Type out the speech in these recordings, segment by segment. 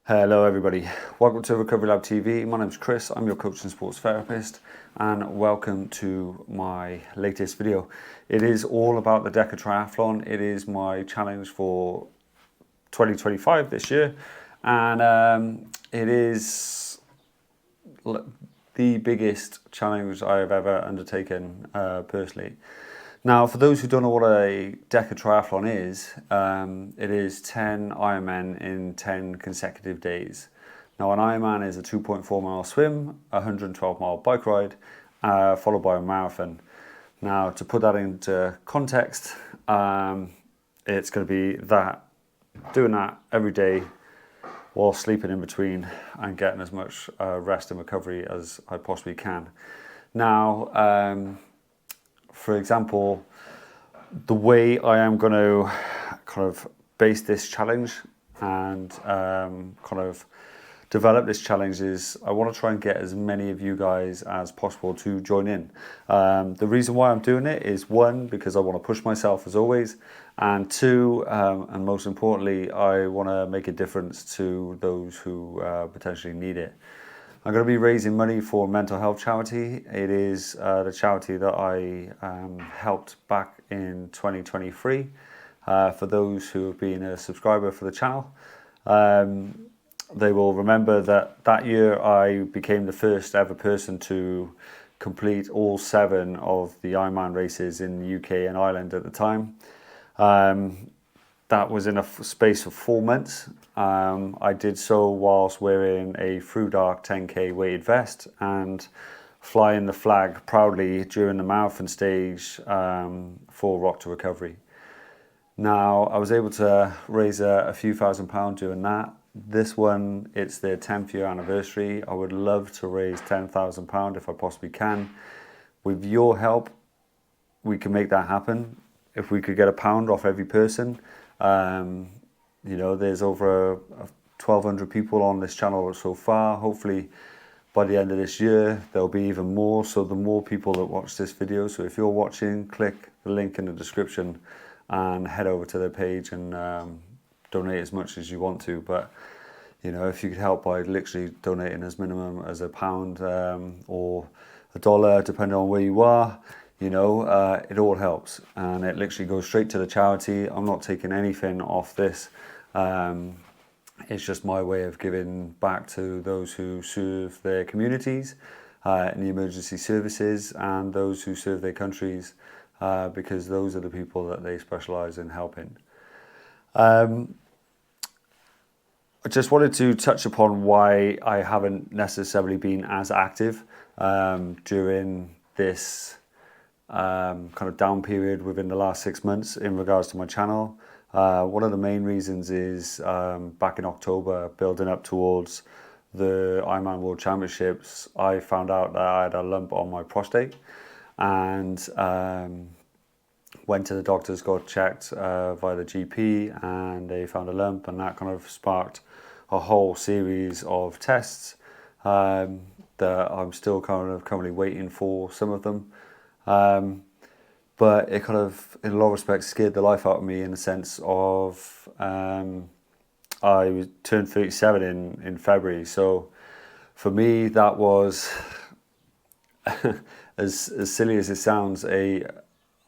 Hello everybody, welcome to Recovery Lab TV. My name is Chris, I'm your coach and sports therapist, and welcome to my latest video. It is all about the DECA Triathlon. It is my challenge for 2025 this year, and it is the biggest challenge I have ever undertaken personally. Now, for those who don't know what a DECA Triathlon is, it is 10 Ironman in 10 consecutive days. Now, an Ironman is a 2.4 mile swim, a 112 mile bike ride, followed by a marathon. Now, to put that into context, it's going to be doing that every day while sleeping in between and getting as much rest and recovery as I possibly can. Now, for example, the way I am going to kind of base this challenge and kind of develop this challenge is I want to try and get as many of you guys as possible to join in. The reason why I'm doing it is one, because I want to push myself as always, and two, and most importantly, I want to make a difference to those who potentially need it. I'm going to be raising money for a mental health charity. It is the charity that I helped back in 2023. For those who have been a subscriber for the channel, they will remember that year I became the first ever person to complete all 7 of the Ironman races in the UK and Ireland at the time. That was in a space of 4 months. I did so whilst wearing a Through Dark 10K weighted vest and flying the flag proudly during the marathon stage for Rock to Recovery. Now, I was able to raise a few £1,000s doing that. This one, it's their 10th year anniversary. I would love to raise £10,000 if I possibly can. With your help, we can make that happen. If we could get £1 off every person, you know, there's over 1,200 people on this channel so far. Hopefully by the end of this year there'll be even more, so the more people that watch this video, so if you're watching, click the link in the description and head over to their page and donate as much as you want to. But you know, if you could help by literally donating as minimum as £1 or $1, depending on where you are, you know, it all helps, and it literally goes straight to the charity. I'm not taking anything off this. It's just my way of giving back to those who serve their communities in the emergency services and those who serve their countries, because those are the people that they specialise in helping. I just wanted to touch upon why I haven't necessarily been as active during this kind of down period within the last 6 months in regards to my channel. One of the main reasons is back in October, building up towards the Ironman World Championships, I found out that I had a lump on my prostate, and went to the doctors, got checked via the GP, and they found a lump, and that kind of sparked a whole series of tests that I'm still kind of currently waiting for, some of them. But it kind of, in a lot of respects, scared the life out of me in the sense of I turned 37 in February. So for me, that was, as silly as it sounds, I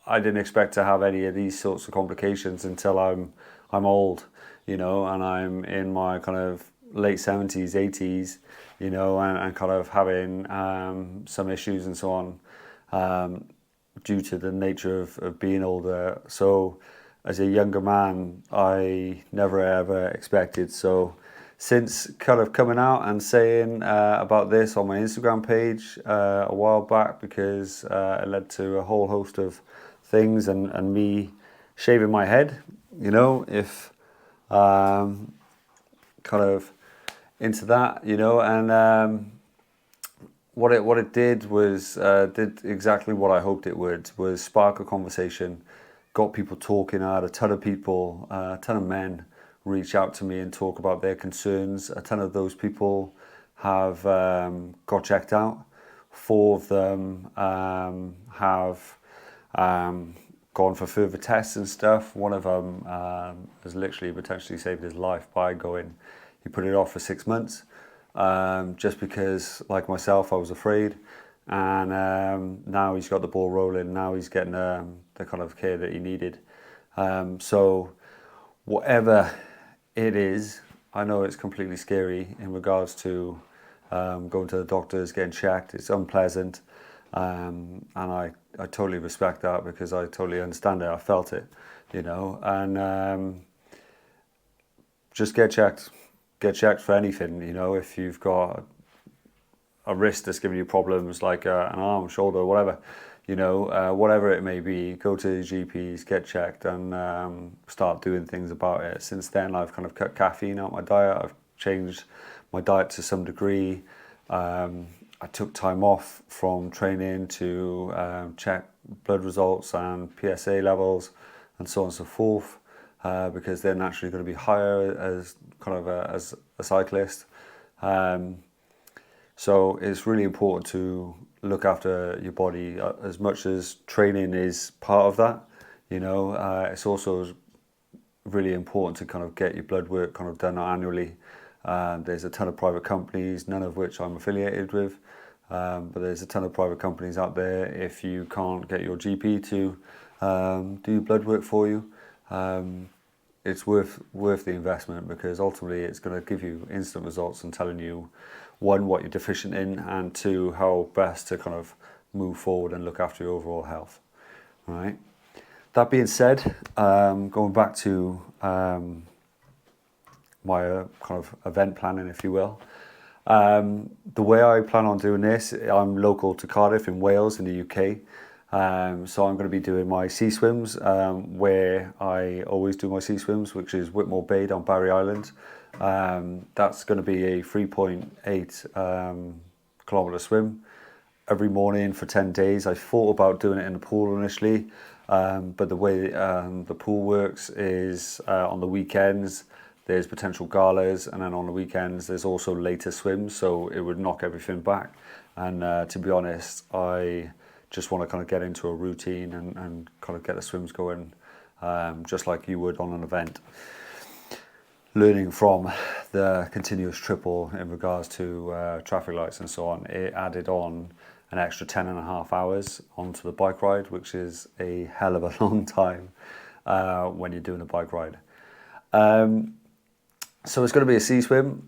didn't expect to have any of these sorts of complications until I'm old, you know, and I'm in my kind of late 70s, 80s, you know, and kind of having some issues and so on. Due to the nature of being older. So as a younger man, I never ever expected. So since kind of coming out and saying about this on my Instagram page a while back, because it led to a whole host of things, and me shaving my head, you know, if kind of into that, you know, and what it did was did exactly what I hoped it would, was spark a conversation, got people talking. I had a ton of people, a ton of men reach out to me and talk about their concerns. A ton of those people have got checked out. 4 of them have gone for further tests and stuff. One of them has literally potentially saved his life by going, He put it off for 6 months, just because, like myself, I was afraid. And now he's got the ball rolling. Now he's getting the kind of care that he needed. So whatever it is, I know it's completely scary in regards to going to the doctors, getting checked. It's unpleasant, and I totally respect that, because I totally understand it. I felt it, and just get checked. Get checked for anything, if you've got a wrist that's giving you problems, like an arm, shoulder, whatever, whatever it may be, go to GPs, get checked, and start doing things about it. Since then, I've kind of cut caffeine out my diet. I've changed my diet to some degree. I took time off from training to check blood results and PSA levels and so on and so forth, because they're naturally going to be higher as kind of as a cyclist. So it's really important to look after your body as much as training is part of that. It's also really important to kind of get your blood work kind of done annually. There's a ton of private companies, none of which I'm affiliated with, but there's a ton of private companies out there. If you can't get your GP to do blood work for you, it's worth the investment, because ultimately it's going to give you instant results and telling you, one, what you're deficient in, and two, how best to kind of move forward and look after your overall health. All right. That being said, going back to my kind of event planning, if you will. The way I plan on doing this, I'm local to Cardiff in Wales in the UK. So I'm going to be doing my sea swims where I always do my sea swims, which is Whitmore Bay on Barry Island. That's going to be a 3.8 kilometre swim every morning for 10 days. I thought about doing it in the pool initially, but the way the pool works is on the weekends there's potential galas, and then on the weekends there's also later swims, so it would knock everything back. And to be honest, I just want to kind of get into a routine and kind of get the swims going, just like you would on an event. Learning from the continuous triple in regards to traffic lights and so on, it added on an extra 10.5 hours onto the bike ride, which is a hell of a long time when you're doing a bike ride. So it's going to be a sea swim.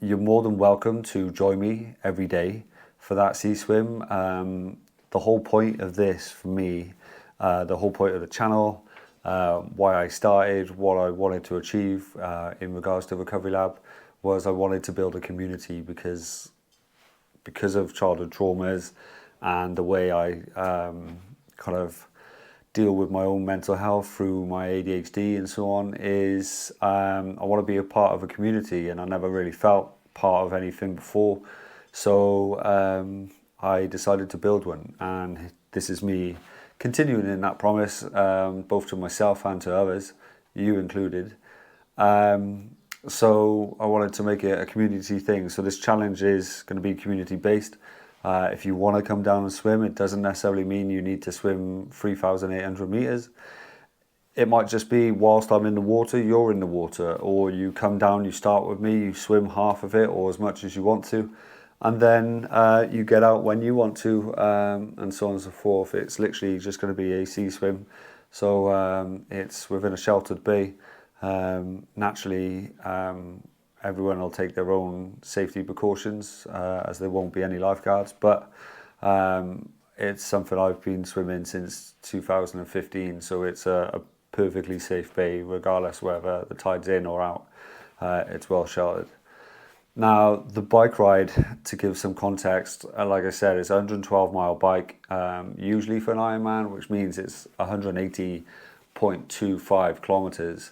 You're more than welcome to join me every day for that sea swim. The whole point of this for me, the whole point of the channel, why I started, what I wanted to achieve in regards to Recovery Lab, was I wanted to build a community because of childhood traumas and the way I kind of deal with my own mental health through my ADHD and so on, is I want to be a part of a community, and I never really felt part of anything before. So I decided to build one, and this is me continuing in that promise, both to myself and to others, you included. So I wanted to make it a community thing. So this challenge is going to be community based. If you want to come down and swim, it doesn't necessarily mean you need to swim 3,800 meters. It might just be whilst I'm in the water, you're in the water, or you come down, you start with me, you swim half of it or as much as you want to, and then you get out when you want to, and so on and so forth. It's literally just going to be a sea swim. So it's within a sheltered bay. Naturally, everyone will take their own safety precautions, as there won't be any lifeguards, but it's something I've been swimming since 2015, so it's a perfectly safe bay regardless whether the tide's in or out. It's well sheltered. Now, the bike ride, to give some context, like I said, it's a 112-mile bike, usually for an Ironman, which means it's 180.25 kilometers.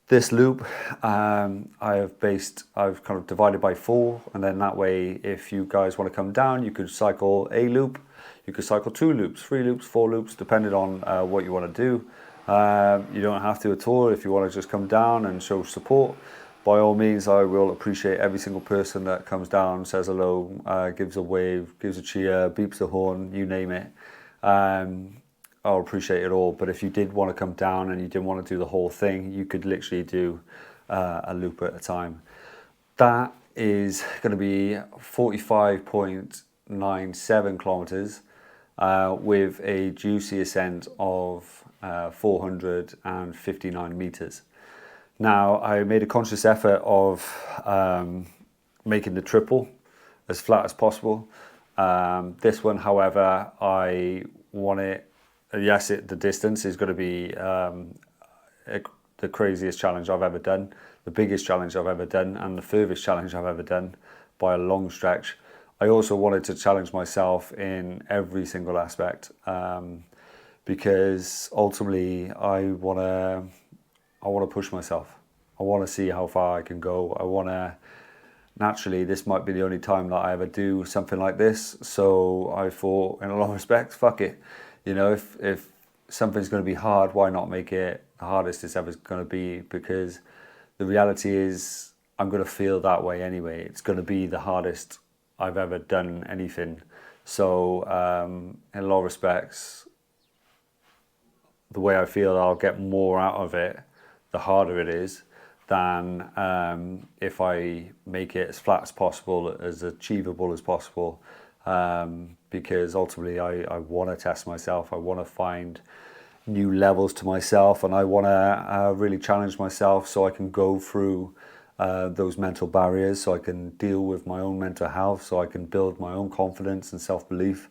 This loop, I've kind of divided by 4, and then that way, if you guys want to come down, you could cycle a loop, you could cycle 2 loops, 3 loops, 4 loops, depending on what you want to do. You don't have to at all. If you want to just come down and show support, by all means, I will appreciate every single person that comes down, says hello, gives a wave, gives a cheer, beeps the horn, you name it. I'll appreciate it all. But if you did want to come down and you didn't want to do the whole thing, you could literally do a loop at a time. That is going to be 45.97 kilometers with a juicy ascent of 459 meters. Now, I made a conscious effort of making the triple as flat as possible. This one, however, I want it, yes, the distance is going to be the craziest challenge I've ever done, the biggest challenge I've ever done, and the furthest challenge I've ever done by a long stretch. I also wanted to challenge myself in every single aspect because ultimately I want to push myself. I want to see how far I can go. I want to, naturally, this might be the only time that I ever do something like this. So I thought, in a lot of respects, fuck it. You know, if something's going to be hard, why not make it the hardest it's ever going to be? Because the reality is I'm going to feel that way anyway. It's going to be the hardest I've ever done anything. So in a lot of respects, the way I feel I'll get more out of it, the harder it is, than if I make it as flat as possible, as achievable as possible, because ultimately I want to test myself. I want to find new levels to myself, and I want to really challenge myself so I can go through those mental barriers, so I can deal with my own mental health, so I can build my own confidence and self-belief,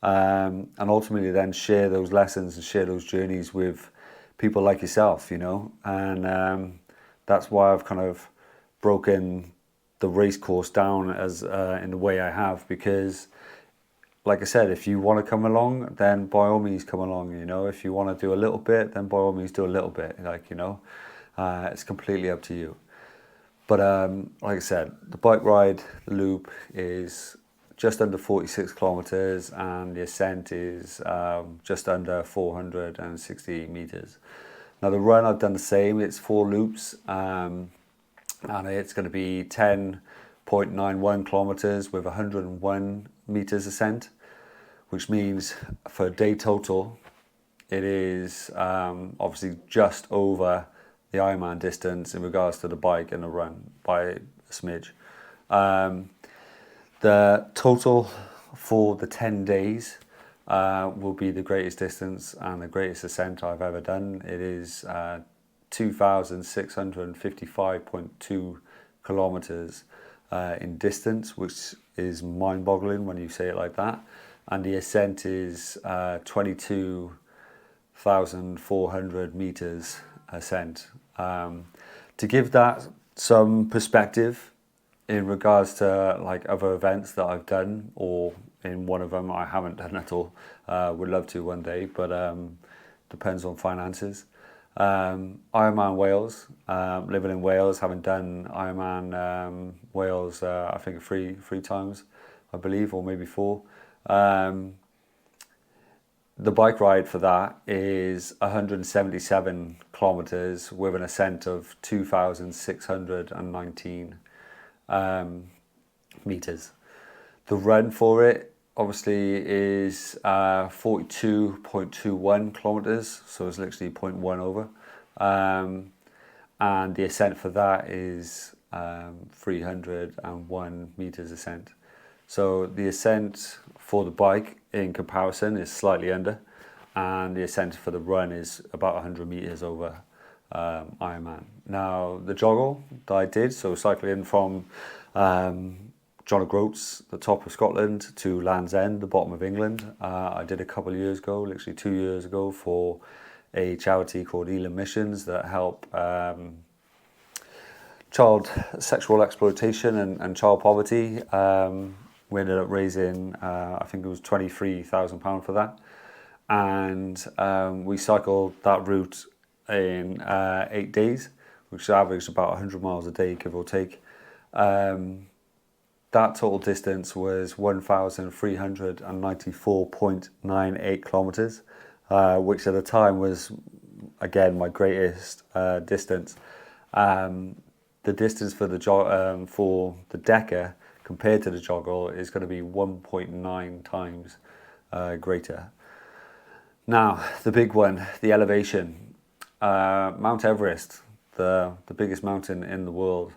and ultimately then share those lessons and share those journeys with people like yourself, you know. And that's why I've kind of broken the race course down as in the way I have, because like I said, if you want to come along, then by all means come along, you know. If you want to do a little bit, then by all means do a little bit, like, you know, it's completely up to you. But like I said, the bike ride loop is just under 46 kilometers and the ascent is just under 460 meters. Now the run, I've done the same. It's 4 loops and it's going to be 10.91 kilometers with 101 meters ascent, which means for a day total, it is obviously just over the Ironman distance in regards to the bike and the run by a smidge. The total for the 10 days will be the greatest distance and the greatest ascent I've ever done. It is 2,655.2 kilometers in distance, which is mind-boggling when you say it like that. And the ascent is 22,400 meters ascent. To give that some perspective in regards to like other events that I've done, or in one of them I haven't done at all, would love to one day, but depends on finances. Ironman Wales, living in Wales, having done Ironman Wales I think three times, I believe, or maybe 4. The bike ride for that is 177 kilometers with an ascent of 2,619 meters. The run for it obviously is 42.21 kilometers, so it's literally 0.1 over. And the ascent for that is 301 meters ascent. So the ascent for the bike in comparison is slightly under, and the ascent for the run is about 100 meters over Ironman. Now the joggle that I did, so cycling from John O'Groats, the top of Scotland, to Land's End, the bottom of England, I did a couple of years ago, literally 2 years ago, for a charity called Elam Missions that help child sexual exploitation and child poverty. We ended up raising, I think it was £23,000 for that. And we cycled that route in 8 days, which averaged about 100 miles a day, give or take. That total distance was 1,394.98 kilometers, which at the time was, again, my greatest distance. The distance for the DECA compared to the joggle is going to be 1.9 times greater. Now, the big one, the elevation. Mount Everest, the biggest mountain in the world,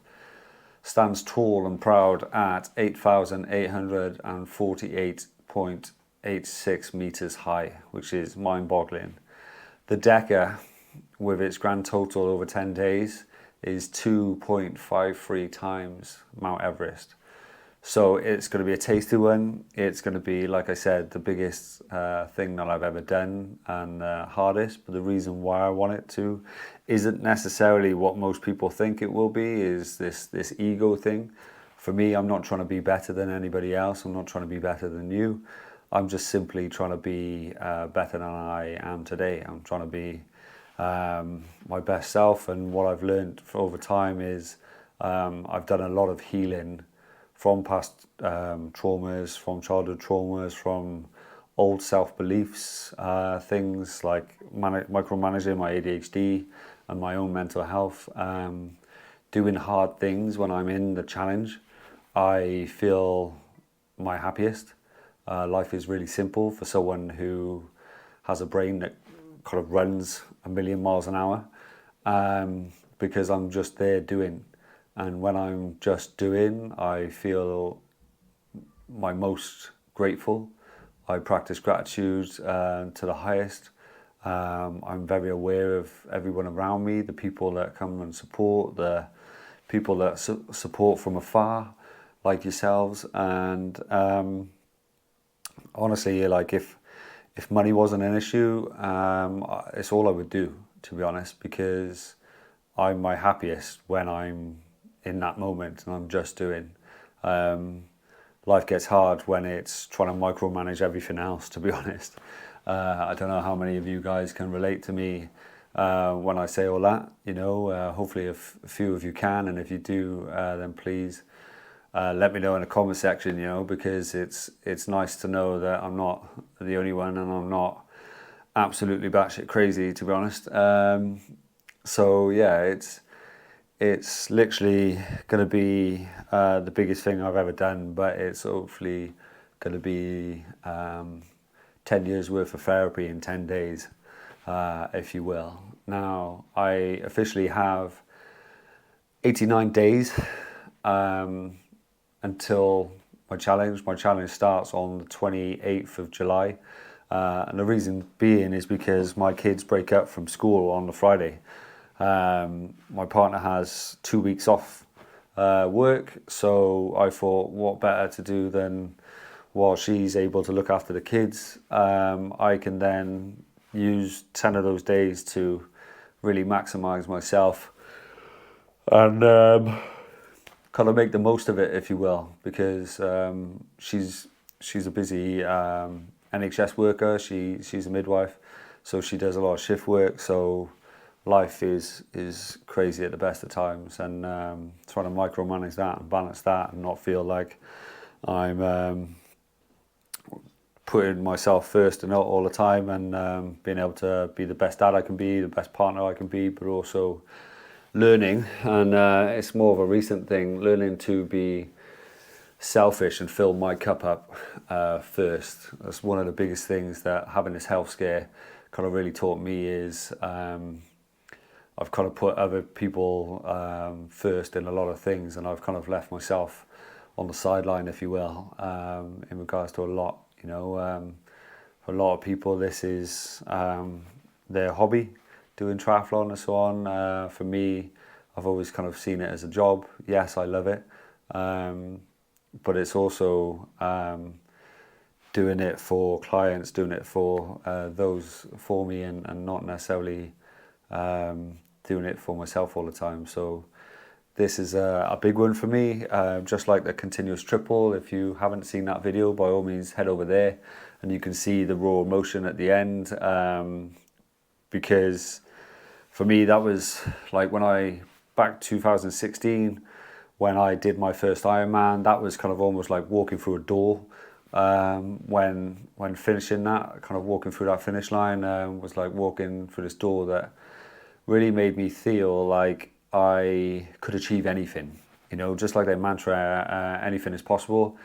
stands tall and proud at 8,848.86 meters high, which is mind-boggling. The DECA, with its grand total over 10 days, is 2.53 times Mount Everest. So it's going to be a tasty one. It's going to be, like I said, the biggest thing that I've ever done and hardest. But the reason why I want it to isn't necessarily what most people think it will be, is this ego thing. For me, I'm not trying to be better than anybody else. I'm not trying to be better than you. I'm just simply trying to be better than I am today. I'm trying to be my best self. And what I've learned over time is I've done a lot of healing from past traumas, from childhood traumas, from old self-beliefs, things like micromanaging my ADHD and my own mental health, doing hard things when I'm in the challenge. I feel my happiest. Life is really simple for someone who has a brain that kind of runs a million miles an hour, because I'm just there doing. And when I'm just doing, I feel my most grateful. I practice gratitude to the highest. I'm very aware of everyone around me, the people that come and support, the people that support from afar, like yourselves. And honestly, like if money wasn't an issue, it's all I would do, to be honest, because I'm my happiest when I'm in that moment and I'm just doing. Life gets hard when it's trying to micromanage everything else, to be honest. I don't know how many of you guys can relate to me when I say all that, you know. Hopefully a few of you can, and if you do, then please let me know in the comment section, you know, because it's nice to know that I'm not the only one and I'm not absolutely batshit crazy, to be honest. So yeah, it's literally going to be the biggest thing I've ever done, but it's hopefully going to be 10 years worth of therapy in 10 days, if you will. Now, I officially have 89 days until my challenge. My challenge starts on the 28th of July. And the reason being is because my kids break up from school on the Friday. My partner has 2 weeks off work, so I thought what better to do than, while she's able to look after the kids, I can then use 10 of those days to really maximize myself and kind of make the most of it, if you will, because she's a busy NHS worker. She's a midwife, so she does a lot of shift work, so life is crazy at the best of times, and trying to micromanage that and balance that and not feel like I'm putting myself first and all the time, and being able to be the best dad I can be, the best partner I can be, but also learning, and it's more of a recent thing, learning to be selfish and fill my cup up first. That's one of the biggest things that having this health scare kind of really taught me, is I've kind of put other people first in a lot of things, and I've kind of left myself on the sideline, if you will, in regards to a lot, you know. For a lot of people, this is their hobby, doing triathlon and so on. For me, I've always kind of seen it as a job. Yes, I love it, but it's also doing it for clients, doing it for those for me, and not necessarily doing it for myself all the time. So this is a big one for me, just like the continuous triple. If you haven't seen that video, by all means head over there and you can see the raw emotion at the end, because for me that was like back 2016 when I did my first Ironman. That was kind of almost like walking through a door. When finishing that, kind of walking through that finish line, was like walking through this door that really made me feel like I could achieve anything, you know, just like their mantra, anything is possible.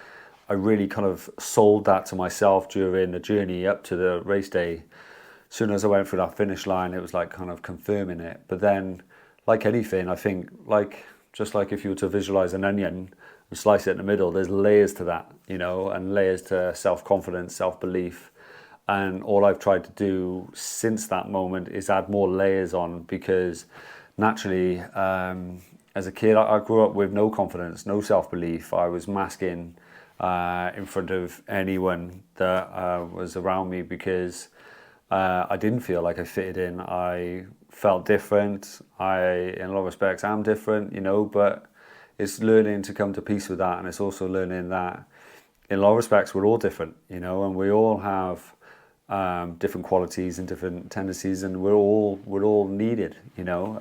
I really kind of sold that to myself during the journey up to the race day. As soon as I went through that finish line, it was like kind of confirming it. But then, like anything, I think, just like if you were to visualize an onion and slice it in the middle, there's layers to that, you know, and layers to self-confidence, self-belief. And all I've tried to do since that moment is add more layers on, because naturally, as a kid, I grew up with no confidence, no self-belief. I was masking in front of anyone that was around me, because I didn't feel like I fitted in. I felt different. In a lot of respects, am different, you know, but it's learning to come to peace with that. And it's also learning that in a lot of respects, we're all different, you know, and we all have different qualities and different tendencies, and we're all needed, you know.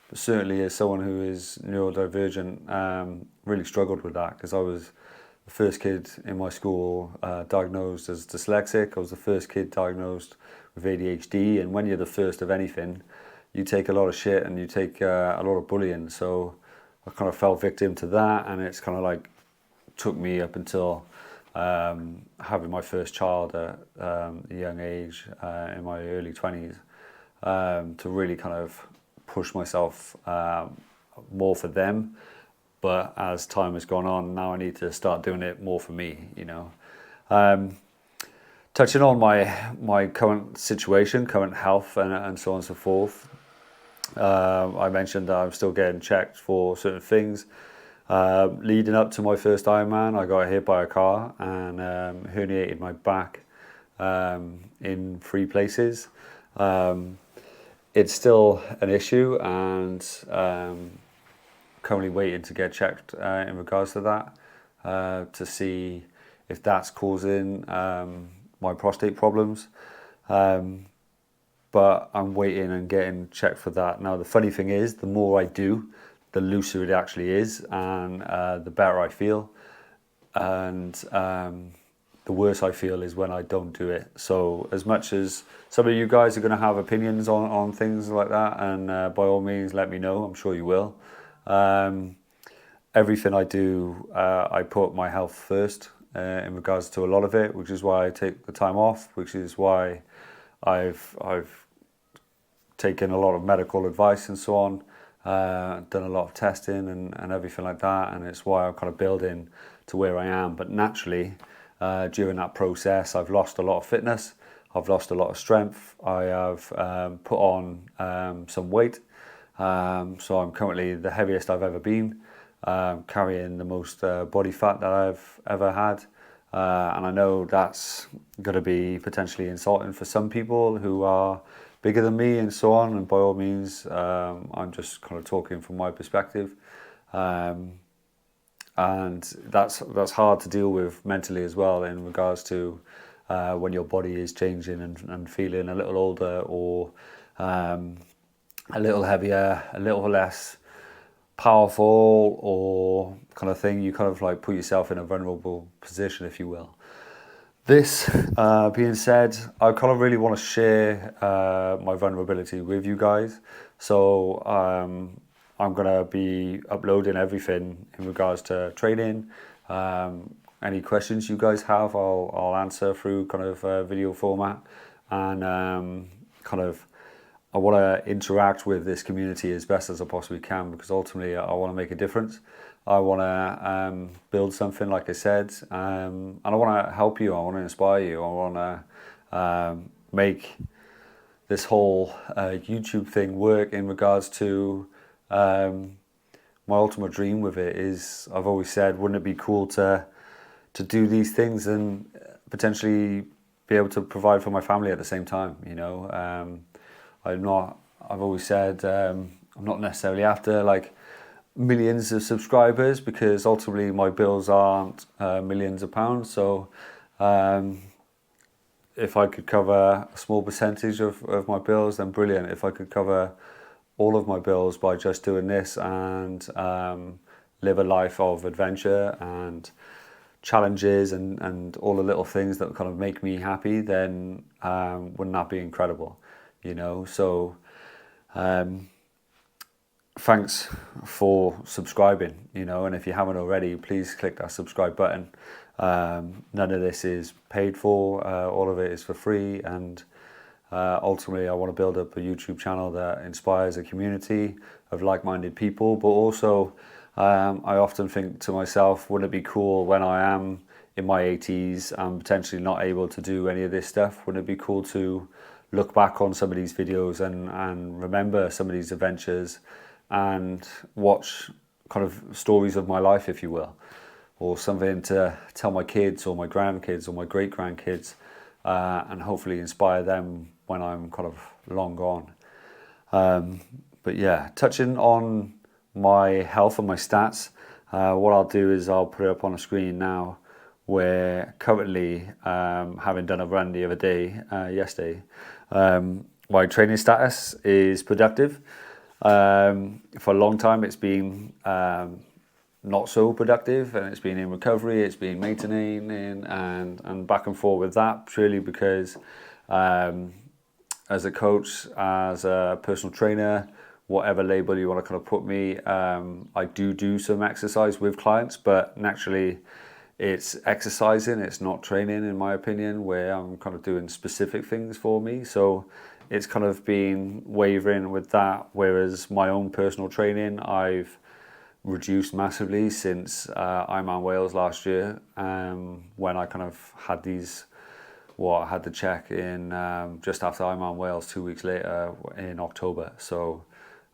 But certainly as someone who is neurodivergent, really struggled with that, because I was the first kid in my school diagnosed as dyslexic. I was the first kid diagnosed with ADHD, and when you're the first of anything, you take a lot of shit and you take a lot of bullying. So I kind of fell victim to that, and it's kind of like took me up until having my first child at a young age, in my early 20s, to really kind of push myself more for them. But as time has gone on, now I need to start doing it more for me, you know. Touching on my current situation, current health, and so on and so forth, I mentioned that I'm still getting checked for certain things. Leading up to my first Ironman, I got hit by a car and herniated my back in 3 places. It's still an issue, and currently waiting to get checked in regards to that, to see if that's causing my prostate problems. But I'm waiting and getting checked for that. Now, the funny thing is, the more I do, the looser it actually is, and the better I feel. And the worse I feel is when I don't do it. So as much as some of you guys are going to have opinions on things like that, and by all means let me know, I'm sure you will. Everything I do, I put my health first in regards to a lot of it, which is why I take the time off, which is why I've taken a lot of medical advice and so on, done a lot of testing and everything like that, and it's why I'm kind of building to where I am. But naturally, during that process, I've lost a lot of fitness, I've lost a lot of strength, I have put on some weight. So I'm currently the heaviest I've ever been, carrying the most body fat that I've ever had. And I know that's going to be potentially insulting for some people who are bigger than me and so on. And by all means, I'm just kind of talking from my perspective. And that's hard to deal with mentally as well, in regards to when your body is changing and feeling a little older, or a little heavier, a little less powerful, or kind of thing. You kind of like put yourself in a vulnerable position, if you will. This being said, I kind of really want to share my vulnerability with you guys. So I'm going to be uploading everything in regards to training. Any questions you guys have, I'll answer through kind of video format, and kind of I want to interact with this community as best as I possibly can, because ultimately I want to make a difference. I want to build something, like I said, and I want to help you. I want to inspire you. I want to make this whole YouTube thing work, in regards to my ultimate dream with it is, I've always said, wouldn't it be cool to do these things and potentially be able to provide for my family at the same time, you know? I've always said, I'm not necessarily after like millions of subscribers, because ultimately my bills aren't millions of pounds. So if I could cover a small percentage of my bills, then brilliant. If I could cover all of my bills by just doing this and live a life of adventure and challenges and all the little things that kind of make me happy, then wouldn't that be incredible? You know, so thanks for subscribing, you know, and if you haven't already, please click that subscribe button. None of this is paid for, all of it is for free, and Ultimately, I want to build up a YouTube channel that inspires a community of like-minded people, but also I often think to myself, wouldn't it be cool when I am in my 80s and potentially not able to do any of this stuff? Wouldn't it be cool to look back on some of these videos and remember some of these adventures and watch kind of stories of my life, if you will, or something to tell my kids or my grandkids or my great-grandkids, and hopefully inspire them when I'm kind of long gone. But yeah, touching on my health and my stats, what I'll do is I'll put it up on a screen now, where currently, having done a run the other day, yesterday, my training status is productive. For a long time it's been not so productive, and it's been in recovery, it's been maintaining and back and forth with that, purely because as a coach, as a personal trainer, whatever label you want to kind of put me, I do some exercise with clients, but naturally it's exercising, it's not training, in my opinion, where I'm kind of doing specific things for me. So it's kind of been wavering with that, whereas my own personal training I've reduced massively since Ironman Wales last year, when I kind of had these, well, I had the check in just after Ironman Wales 2 weeks later in October. So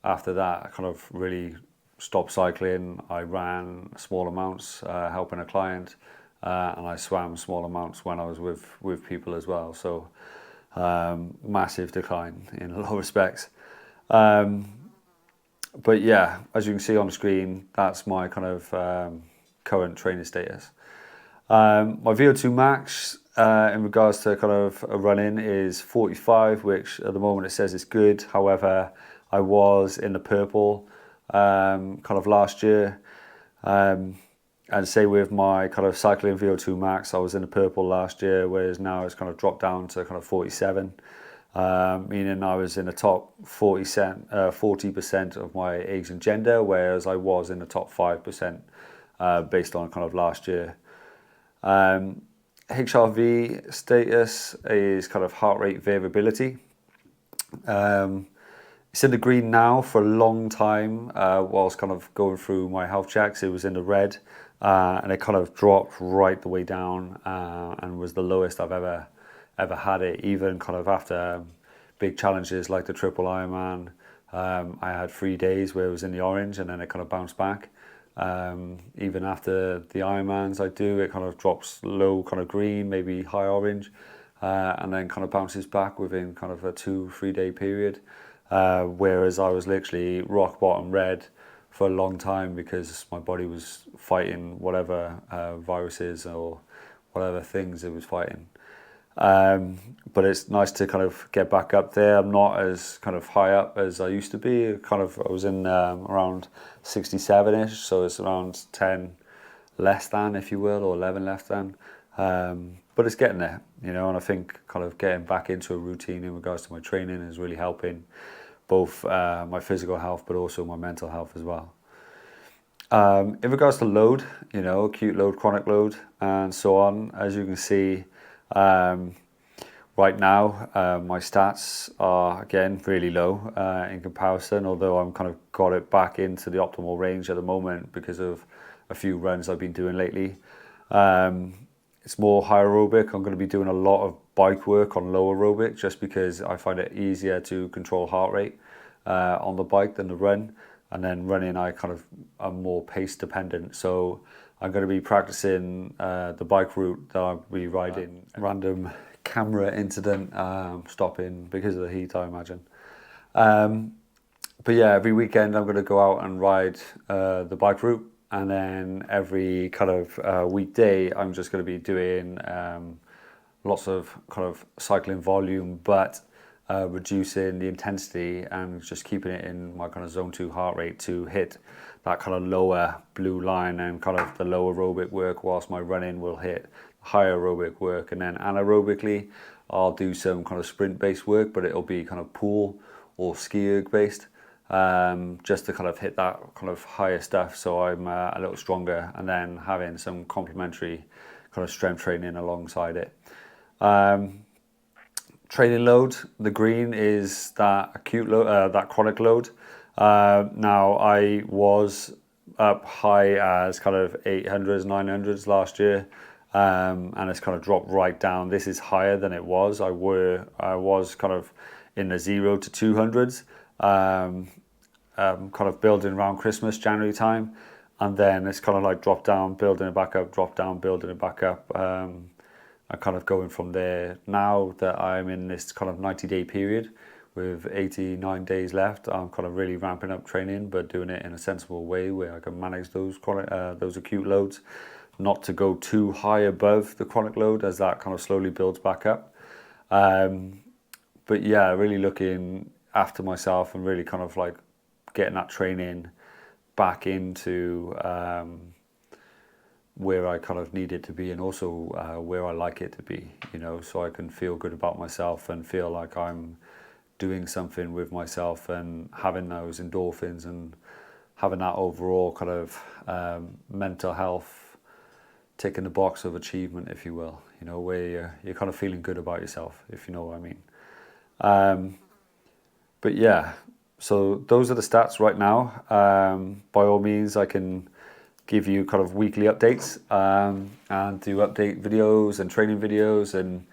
after that I kind of really stopped cycling. I ran small amounts helping a client, and I swam small amounts when I was with people as well. So massive decline in a lot of respects. But yeah, as you can see on the screen, that's my kind of current training status. My VO2 max in regards to kind of a run-in is 45, which at the moment it says it's good. However, I was in the purple kind of last year, and say with my kind of cycling VO2 max, I was in the purple last year, whereas now it's kind of dropped down to kind of 47, meaning I was in the top 40% of my age and gender, whereas I was in the top 5% based on kind of last year. HRV status is kind of heart rate variability. It's in the green now. For a long time, whilst kind of going through my health checks, it was in the red, and it kind of dropped right the way down, and was the lowest I've ever had it. Even kind of after big challenges like the triple Ironman, I had 3 days where it was in the orange, and then it kind of bounced back. Even after the Ironmans I do, it kind of drops low kind of green, maybe high orange, and then kind of bounces back within kind of a 2-3 day period. Whereas I was literally rock bottom red for a long time because my body was fighting whatever viruses or whatever things it was fighting. But it's nice to kind of get back up there. I'm not as kind of high up as I used to be. I was in around 67-ish, so it's around 10 less than, if you will, or 11 less than. But it's getting there, you know, and I think kind of getting back into a routine in regards to my training is really helping both my physical health, but also my mental health as well. In regards to load, you know, acute load, chronic load, and so on, as you can see, right now, my stats are, again, really low in comparison, although I'm kind of got it back into the optimal range at the moment because of a few runs I've been doing lately. It's more high aerobic. I'm going to be doing a lot of bike work on low aerobic just because I find it easier to control heart rate on the bike than the run. And then running, I kind of am more pace dependent. So I'm going to be practicing the bike route that I'll be riding. Random camera incident, stopping because of the heat, I imagine. But yeah, every weekend I'm going to go out and ride the bike route. And then every kind of weekday, I'm just going to be doing lots of kind of cycling volume, but reducing the intensity and just keeping it in my kind of zone 2 heart rate to hit that kind of lower blue line and kind of the low aerobic work, whilst my running will hit higher aerobic work. And then anaerobically, I'll do some kind of sprint based work, but it'll be kind of pool or ski erg based. Just to kind of hit that kind of higher stuff, so I'm a little stronger, and then having some complementary kind of strength training alongside it. training load, the green is that acute load, that chronic load. Now I was up high as kind of 800s, 900s last year, and it's kind of dropped right down. This is higher than it was. I was kind of in the 0 to 200s, kind of building around Christmas, January time, and then it's kind of like drop down, building it back up, drop down, building it back up. I'm kind of going from there. Now that I'm in this kind of 90-day period with 89 days left, I'm kind of really ramping up training, but doing it in a sensible way where I can manage those acute loads, not to go too high above the chronic load as that kind of slowly builds back up. But yeah, really looking after myself and really kind of like getting that training back into where I kind of need it to be, and also where I like it to be, you know, so I can feel good about myself and feel like I'm doing something with myself and having those endorphins and having that overall kind of mental health, ticking the box of achievement, if you will, you know, where you're kind of feeling good about yourself, if you know what I mean. But yeah, so those are the stats right now. By all means, I can give you kind of weekly updates and do update videos and training videos. And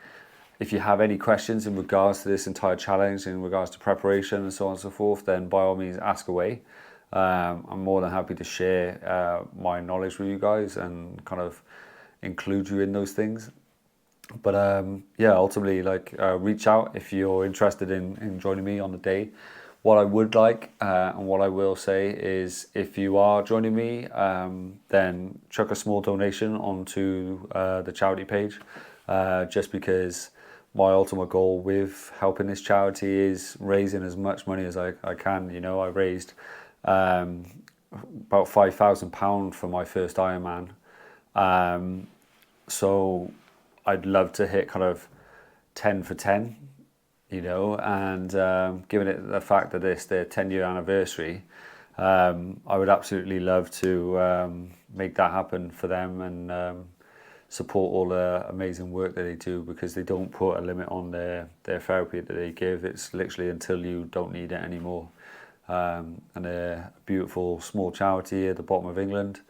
if you have any questions in regards to this entire challenge, in regards to preparation and so on and so forth, then by all means ask away. I'm more than happy to share my knowledge with you guys and kind of include you in those things. But yeah, ultimately, like reach out if you're interested in joining me on the day. What I would like and what I will say is, if you are joining me, then chuck a small donation onto the charity page, just because my ultimate goal with helping this charity is raising as much money as I can. You know, I raised about £5,000 for my first Ironman. So I'd love to hit kind of 10 for 10, you know, and given it the fact that it's their 10-year anniversary, I would absolutely love to make that happen for them and support all the amazing work that they do, because they don't put a limit on their therapy that they give. It's literally until you don't need it anymore. And they're a beautiful small charity at the bottom of England.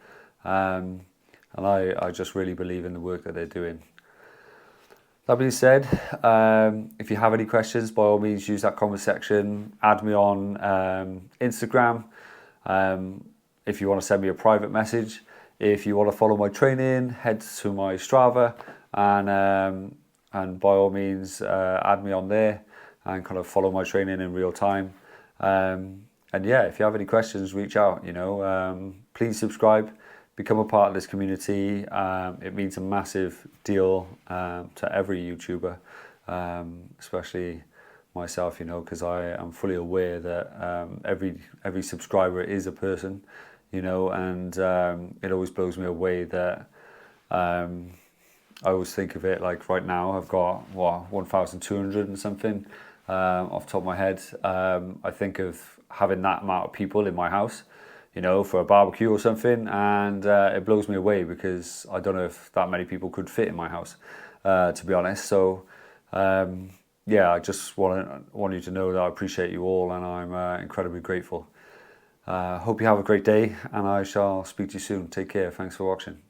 And I just really believe in the work that they're doing. That being said, if you have any questions, by all means use that comment section. Add me on Instagram. If you want to send me a private message. If you want to follow my training, head to my Strava and by all means add me on there and kind of follow my training in real time. And yeah, if you have any questions, reach out, you know. Please subscribe, become a part of this community. It means a massive deal to every YouTuber, especially myself, you know, because I am fully aware that every subscriber is a person, you know, and it always blows me away that I always think of it like right now I've got 1,200 and something off the top of my head. I think of having that amount of people in my house, you know, for a barbecue or something, and it blows me away because I don't know if that many people could fit in my house, to be honest. So yeah, I just want you to know that I appreciate you all, and I'm incredibly grateful. Hope you have a great day, and I shall speak to you soon. Take care. Thanks for watching.